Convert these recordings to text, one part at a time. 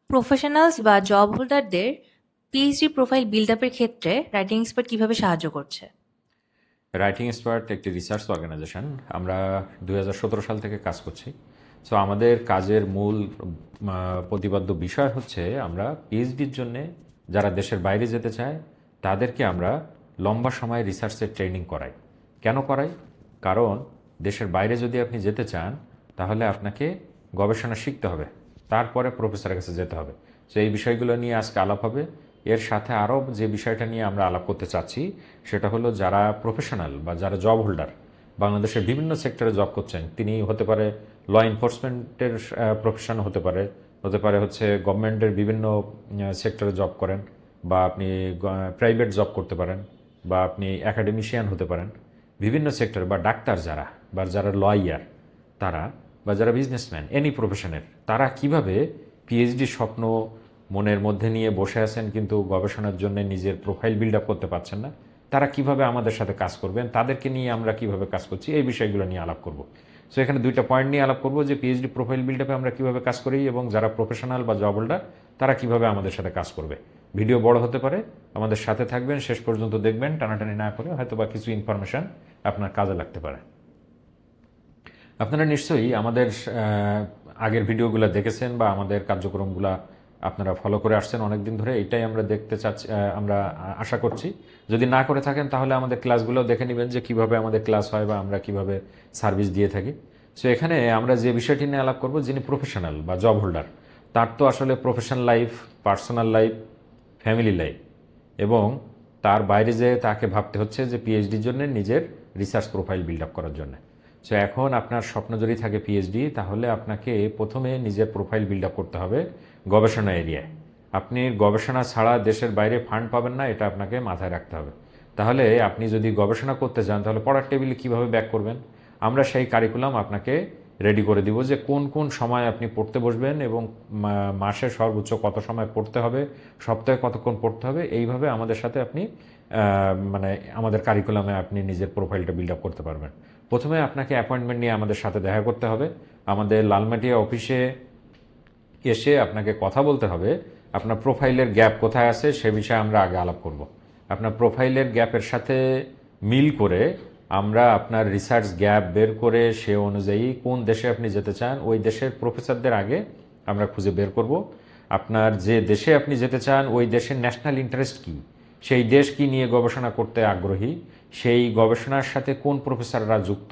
Professionals বা job হোল্ডারদের PhD profile build আপের ক্ষেত্রে রাইটিং এক্সপার্ট কিভাবে সাহায্য করছে? রাইটিং এক্সপার্ট একটি রিসার্চ অর্গানাইজেশন। আমরা 2017 সাল থেকে কাজ করছি। সো আমাদের কাজের মূল প্রতিপাদ্য বিষয় হচ্ছে আমরা পিএইচডির জন্যে যারা দেশের বাইরে যেতে চায় তাদেরকে আমরা লম্বা সময় রিসার্চের ট্রেনিং করাই। কেন করাই? কারণ দেশের বাইরে যদি আপনি যেতে চান তাহলে আপনাকে গবেষণা শিখতে হবে, তারপরে প্রফেসরের কাছে যেতে হবে। সো এই বিষয়গুলো নিয়ে আজকে আলাপ হবে। এর সাথে আরও যে বিষয়টা নিয়ে আমরা আলাপ করতে চাচ্ছি সেটা হলো যারা প্রফেশনাল বা যারা জব হোল্ডার বাংলাদেশের বিভিন্ন সেক্টরে জব করছেন, তিনি হতে পারে ল এনফোর্সমেন্টের প্রফেশন, হতে পারে হচ্ছে গভর্নমেন্টের বিভিন্ন সেক্টরে জব করেন, বা আপনি প্রাইভেট জব করতে পারেন, বা আপনি একাডেমিশিয়ান হতে পারেন বিভিন্ন সেক্টরে, বা ডাক্তার যারা, বা যারা লয়ার তারা, বা যারা বিজনেসম্যান, এনি প্রফেশনের, তারা কিভাবে পিএইচডি স্বপ্ন মনের মধ্যে নিয়ে বসে আছেন কিন্তু গবেষণার জন্য নিজের প্রোফাইল বিল্ড আপ করতে পারছেন না, তারা কিভাবে আমাদের সাথে কাজ করবেন, তাদেরকে নিয়ে আমরা কিভাবে কাজ করছি, এই বিষয়গুলো নিয়ে আলাপ করব। সো এখানে দুইটা পয়েন্ট নিয়ে আলাপ করব, যে পিএইচডি প্রোফাইল বিল্ড আপে আমরা কিভাবে কাজ করি এবং যারা প্রফেশনাল বা জব হোল্ডার তারা কিভাবে আমাদের সাথে কাজ করবে। ভিডিও বড় হতে পারে, আমাদের সাথে থাকবেন, শেষ পর্যন্ত দেখবেন, টানাটানি না করে, হয়তো বা কিছু ইনফরমেশান আপনার কাজে লাগতে পারে। আপনারা নিশ্চয়ই আমাদের আগের ভিডিওগুলো দেখেছেন বা আমাদের কার্যক্রমগুলো আপনারা ফলো করে আসছেন অনেক দিন ধরে, এটাই আমরা দেখতে চাচ্ছি, আমরা আশা করছি। যদি না করে থাকেন তাহলে আমাদের ক্লাসগুলো দেখে নেবেন যে কিভাবে আমাদের ক্লাস হয় বা আমরা কিভাবে সার্ভিস দিয়ে থাকি। সো এখানে আমরা যে বিষয়টি নিয়ে আলাপ করব, যিনি প্রফেশনাল বা জব হোল্ডার, তার তো আসলে professional life, personal life, family life, এবং তার বাইরে যে তাকে ভাবতে হচ্ছে যে পিএইচডির জন্য নিজের রিসার্চ প্রোফাইল বিল্ড আপ করার জন্য। সো এখন আপনার স্বপ্ন যদি থাকে পিএইচডি, তাহলে আপনাকে প্রথমে নিজের প্রোফাইল বিল্ড আপ করতে হবে গবেষণা এরিয়ায়। আপনি গবেষণা ছাড়া দেশের বাইরে ফান্ড পাবেন না, এটা আপনাকে মাথায় রাখতে হবে। তাহলে আপনি যদি গবেষণা করতে চান তাহলে পড়ার টেবিলে কীভাবে ব্যাক করবেন, আমরা সেই কারিকুলাম আপনাকে রেডি করে দিব, যে কোন কোন সময় আপনি পড়তে বসবেন এবং মাসে সর্বোচ্চ কত সময় পড়তে হবে, সপ্তাহে কতক্ষণ পড়তে হবে, এইভাবে আমাদের সাথে আপনি মানে আমাদের কারিকুলামে আপনি নিজের প্রোফাইলটা বিল্ড আপ করতে পারবেন। প্রথমে আপনাকে অ্যাপয়েন্টমেন্ট নিয়ে আমাদের সাথে দেখা করতে হবে। আমাদের লালমাটিয়া অফিসে এসে আপনাকে কথা বলতে হবে, আপনার প্রোফাইলের গ্যাপ কোথায় আছে সে বিষয়ে আমরা আগে আলাপ করব। আপনার প্রোফাইলের গ্যাপের সাথে মিল করে আমরা আপনার রিসার্চ গ্যাপ বের করে সে অনুযায়ী কোন দেশে আপনি যেতে চান ওই দেশের প্রফেসরদের আগে আমরা খুঁজে বের করব। আপনার যে দেশে আপনি যেতে চান ওই দেশের ন্যাশনাল ইন্টারেস্ট কী, সেই দেশ কি নিয়ে গবেষণা করতে আগ্রহী, সেই গবেষণার সাথে কোন প্রফেসররা যুক্ত,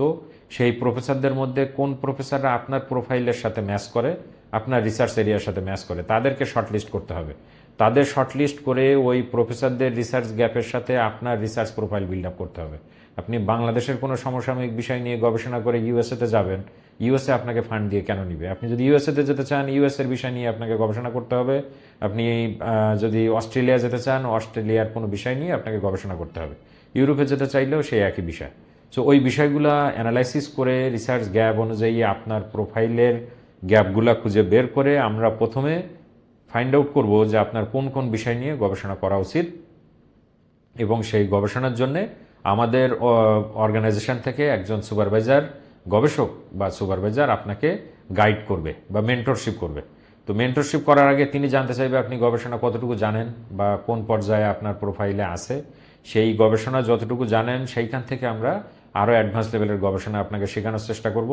সেই প্রফেসরদের মধ্যে কোন প্রফেসররা আপনার প্রোফাইলের সাথে ম্যাচ করে, আপনার রিসার্চ এরিয়ার সাথে ম্যাচ করে, তাদেরকে শর্টলিস্ট করতে হবে। তাদের শর্টলিস্ট করে ওই প্রফেসরদের রিসার্চ গ্যাপের সাথে আপনার রিসার্চ প্রোফাইল বিল্ড আপ করতে হবে। আপনি বাংলাদেশের কোনো সমসাময়িক বিষয় নিয়ে গবেষণা করে ইউএসএতে যাবেন, ইউএসএ আপনাকে ফান্ড দিয়ে কেন নিবে? আপনি যদি ইউএসএতে যেতে চান ইউএসএর বিষয় নিয়ে আপনাকে গবেষণা করতে হবে। আপনি যদি অস্ট্রেলিয়া যেতে চান অস্ট্রেলিয়ার কোনো বিষয় নিয়ে আপনাকে গবেষণা করতে হবে। ইউরোপে যেতে চাইলেও সেই একই বিষয়। সো ওই বিষয়গুলো অ্যানালাইসিস করে রিসার্চ গ্যাপ অনুযায়ী আপনার প্রোফাইলের গ্যাপগুলো খুঁজে বের করে আমরা প্রথমে ফাইন্ড আউট করব যে আপনার কোন কোন বিষয় নিয়ে গবেষণা করা উচিত, এবং সেই গবেষণার জন্যে আমাদের অর্গানাইজেশন থেকে একজন সুপারভাইজার, গবেষক বা সুপারভাইজার আপনাকে গাইড করবে বা মেন্টরশিপ করবে। তো মেন্টরশিপ করার আগে তিনি জানতে চাইবে আপনি গবেষণা কতটুকু জানেন বা কোন পর্যায়ে আপনার প্রোফাইলে আছে। সেই গবেষণা যতটুকু জানেন সেইখান থেকে আমরা আরও অ্যাডভান্স লেভেলের গবেষণা আপনাকে শেখানোর চেষ্টা করব।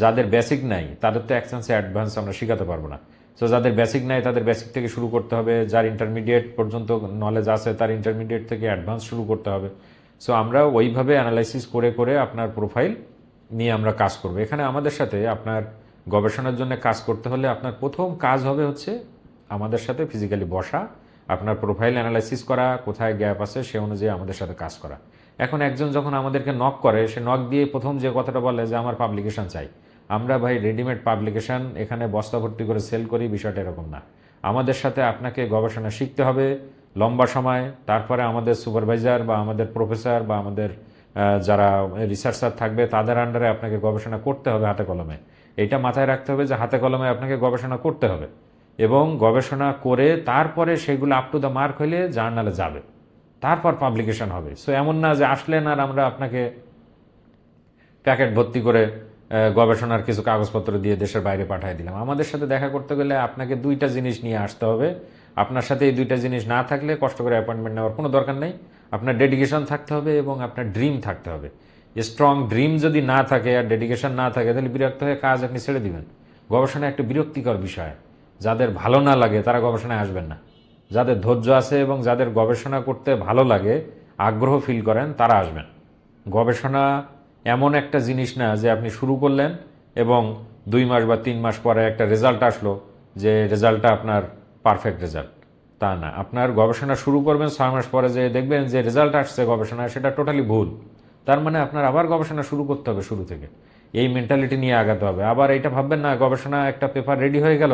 যাদের বেসিক নাই তাদের তো এক চান্সে অ্যাডভান্স আমরা শেখাতে পারবো না। সো যাদের বেসিক নাই তাদের বেসিক থেকে শুরু করতে হবে, যার ইন্টারমিডিয়েট পর্যন্ত নলেজ আছে তার ইন্টারমিডিয়েট থেকে অ্যাডভান্স শুরু করতে হবে। সো আমরা ওইভাবে অ্যানালাইসিস করে করে আপনার প্রোফাইল নিয়ে আমরা কাজ করব। এখানে আমাদের সাথে আপনার গবেষণার জন্য কাজ করতে হলে আপনার প্রথম কাজ হবে হচ্ছে আমাদের সাথে ফিজিক্যালি বসা, আপনার প্রোফাইল অ্যানালাইসিস করা, কোথায় গ্যাপ আছে সে অনুযায়ী আমাদের সাথে কাজ করা। এখন একজন যখন আমাদেরকে নক করে, সে নক দিয়ে প্রথম যে কথাটা বলে যে আমার পাবলিকেশন চাই, আমরা ভাই রেডিমেড পাবলিকেশন এখানে বস্তা ভর্তি করে সেল করি, বিষয়টা এরকম না। আমাদের সাথে আপনাকে গবেষণা শিখতে হবে লম্বা সময়, তারপরে আমাদের সুপারভাইজার বা আমাদের প্রফেসর বা আমাদের যারা রিসার্চার থাকবে তাদের আন্ডারে আপনাকে গবেষণা করতে হবে হাতে কলমে। এইটা মাথায় রাখতে হবে যে হাতে কলমে আপনাকে গবেষণা করতে হবে, এবং গবেষণা করে তারপরে সেগুলো আপ টু দ্য মার্ক হলে জার্নালে যাবে, তারপর পাবলিকেশন হবে। সো এমন না যে আসলেন আর আমরা আপনাকে প্যাকেট ভর্তি করে গবেষণার কিছু কাগজপত্র দিয়ে দেশের বাইরে পাঠিয়ে দিলাম। আমাদের সাথে দেখা করতে গেলে আপনাকে দুইটা জিনিস নিয়ে আসতে হবে। আপনার সাথে এই দুইটা জিনিস না থাকলে কষ্ট করে অ্যাপয়েন্টমেন্ট নেওয়ার কোনো দরকার নেই। আপনার ডেডিকেশন থাকতে হবে এবং আপনার ড্রিম থাকতে হবে। স্ট্রং ড্রিম যদি না থাকে আর ডেডিকেশন না থাকে তাহলে বিরক্ত হয়ে কাজ আপনি ছেড়ে দিবেন। গবেষণা একটা বিরক্তিকর বিষয়। যাদের ভালো না লাগে তারা গবেষণায় আসবেন না। যাদের ধৈর্য আছে এবং যাদের গবেষণা করতে ভালো লাগে, আগ্রহ ফিল করেন, তারা আসবেন। গবেষণা এমন একটা জিনিস না যে আপনি শুরু করলেন এবং 2 মাস বা 3 মাস পরে একটা রেজাল্ট আসলো, যে রেজাল্টটা আপনার পারফেক্ট রেজাল্ট, তা না। আপনার গবেষণা শুরু করবেন, 6 মাস পরে যে দেখবেন যে রেজাল্ট আসছে গবেষণায় সেটা টোটালি ভুল। তার মানে আপনার আবার গবেষণা শুরু করতে হবে শুরু থেকে। এই মেন্টালিটি নিয়ে আগাতে হবে। আবার এটা ভাববেন না গবেষণা একটা পেপার রেডি হয়ে গেল,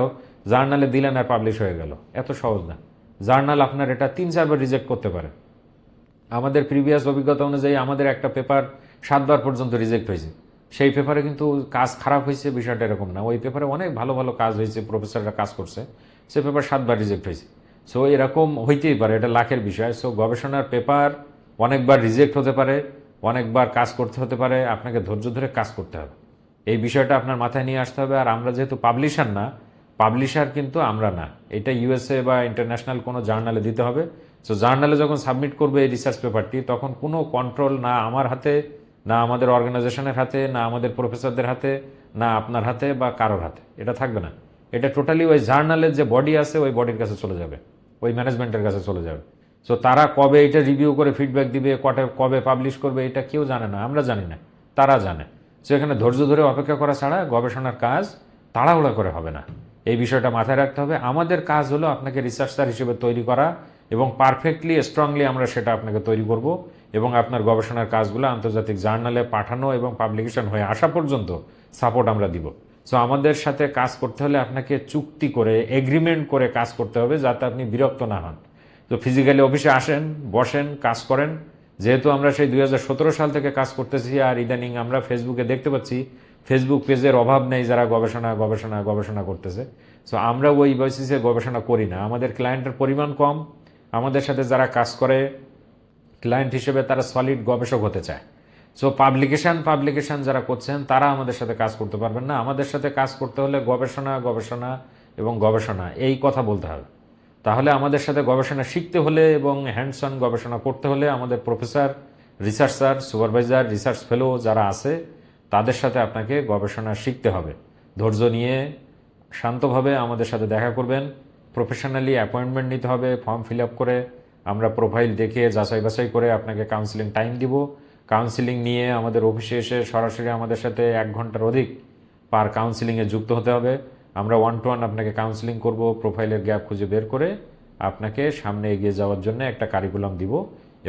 জার্নালে দিলেন আর পাবলিশ হয়ে গেল। এত সহজ না। জার্নাল আপনার এটা 3-4 বার রিজেক্ট করতে পারে। আমাদের প্রিভিয়াস অভিজ্ঞতা অনুযায়ী আমাদের একটা পেপার 7 বার পর্যন্ত রিজেক্ট হয়েছে। সেই পেপারে কিন্তু কাজ খারাপ হয়েছে বিষয়টা এরকম না। ওই পেপারে অনেক ভালো ভালো কাজ হয়েছে, প্রফেসররা কাজ করছে, সে পেপার 7 বার রিজেক্ট হয়েছে। সো এরকম হইতেই পারে, এটা লাখের বিষয়। সো গবেষণার পেপার অনেকবার রিজেক্ট হতে পারে, অনেকবার কাজ করতে হতে পারে, আপনাকে ধৈর্য ধরে কাজ করতে হবে। এই বিষয়টা আপনার মাথায় নিয়ে আসতে হবে। আর আমরা যেহেতু পাবলিশার না, পাবলিশার কিন্তু আমরা না, এটা ইউএসএ বা ইন্টারন্যাশনাল কোনো জার্নালে দিতে হবে। সো জার্নালে যখন সাবমিট করবে এই রিসার্চ পেপারটি, তখন কোনো কন্ট্রোল না আমার হাতে, না আমাদের অর্গানাইজেশনের হাতে, না আমাদের প্রফেসরদের হাতে, না আপনার হাতে বা কারোর হাতে, এটা থাকবে না। এটা টোটালি ওই জার্নালের যে বডি আছে ওই বডির কাছে চলে যাবে, ওই ম্যানেজমেন্টের কাছে চলে যাবে। সো তারা কবে এটা রিভিউ করে ফিডব্যাক দিবে, কবে পাবলিশ করবে, এটা কেউ জানে না, আমরা জানি না, তারা জানে। সো এখানে ধৈর্য ধরে অপেক্ষা করা ছাড়া গবেষণার কাজ তাড়াহুড়া করে হবে না। এই বিষয়টা মাথায় রাখতে হবে। আমাদের কাজ হলো আপনাকে রিসার্চার হিসেবে তৈরি করা এবং পারফেক্টলি স্ট্রংলি আমরা সেটা আপনাকে তৈরি করব এবং আপনার গবেষণার কাজগুলো আন্তর্জাতিক জার্নালে পাঠানো এবং পাবলিকেশন হয়ে আসা পর্যন্ত সাপোর্ট আমরা দিব। সো আমাদের সাথে কাজ করতে হলে আপনাকে চুক্তি করে, এগ্রিমেন্ট করে কাজ করতে হবে, যাতে আপনি বিরক্ত না হন। তো ফিজিক্যালি অফিসে আসেন, বসেন, কাজ করেন। যেহেতু আমরা সেই 2017 সাল থেকে কাজ করতেছি, আর ইদানিং আমরা ফেসবুকে দেখতে পাচ্ছি ফেসবুক পেজের অভাব নেই যারা গবেষণা গবেষণা গবেষণা করতেছে। সো আমরা ওই বেসিসে গবেষণা করি না। আমাদের ক্লায়েন্টের পরিমাণ কম। আমাদের সাথে যারা কাজ করে ক্লায়েন্ট হিসেবে তারা সলিড গবেষক হতে চায়। সো পাবলিকেশন যারা করছেন তারা আমাদের সাথে কাজ করতে পারবেন না। আমাদের সাথে কাজ করতে হলে গবেষণা গবেষণা এবং গবেষণা এই কথা বলতে হবে। তাহলে আমাদের সাথে গবেষণা শিখতে হলে এবং হ্যান্ডস অন গবেষণা করতে হলে আমাদের professor, researcher, supervisor, research fellow যারা আছে তাদের সাথে আপনাকে গবেষণা শিখতে হবে। ধৈর্য নিয়ে শান্তভাবে আমাদের সাথে দেখা করবেন। প্রফেশনালি অ্যাপয়েন্টমেন্ট নিতে হবে, ফর্ম ফিল আপ করে আমরা প্রোফাইল দেখে যাচাই বাছাই করে আপনাকে কাউন্সিলিং টাইম দিব। কাউন্সিলিং নিয়ে আমাদের অফিসে এসে সরাসরি আমাদের সাথে 1 ঘন্টার অধিক পার কাউন্সিলিংয়ে যুক্ত হতে হবে। আমরা 1-to-1 আপনাকে কাউন্সিলিং করব, প্রোফাইলের গ্যাপ খুঁজে বের করে আপনাকে সামনে এগিয়ে যাওয়ার জন্য একটা কারিকুলাম দিব।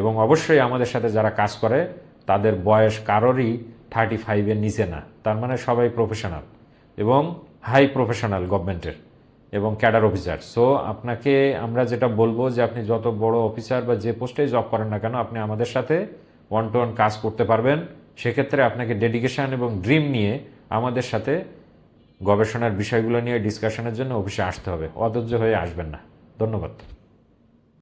এবং অবশ্যই আমাদের সাথে যারা কাজ করে তাদের বয়স কারোরই 35-এর নিচে না। তার মানে সবাই প্রফেশনাল এবং হাই প্রফেশনাল গভর্নমেন্টের এবং ক্যাডার অফিসার। সো আপনাকে আমরা যেটা বলবো যে আপনি যত বড় অফিসার বা যে পোস্টেই জব করেন না কেন, আপনি আমাদের সাথে 1-to-1 কাজ করতে পারবেন। সেক্ষেত্রে আপনাকে ডেডিকেশন এবং ড্রিম নিয়ে আমাদের সাথে গবেষণার বিষয়গুলো নিয়ে ডিসকাশনের জন্য অফিসে আসতে হবে। অধৈর্য হয়ে আসবেন না। ধন্যবাদ।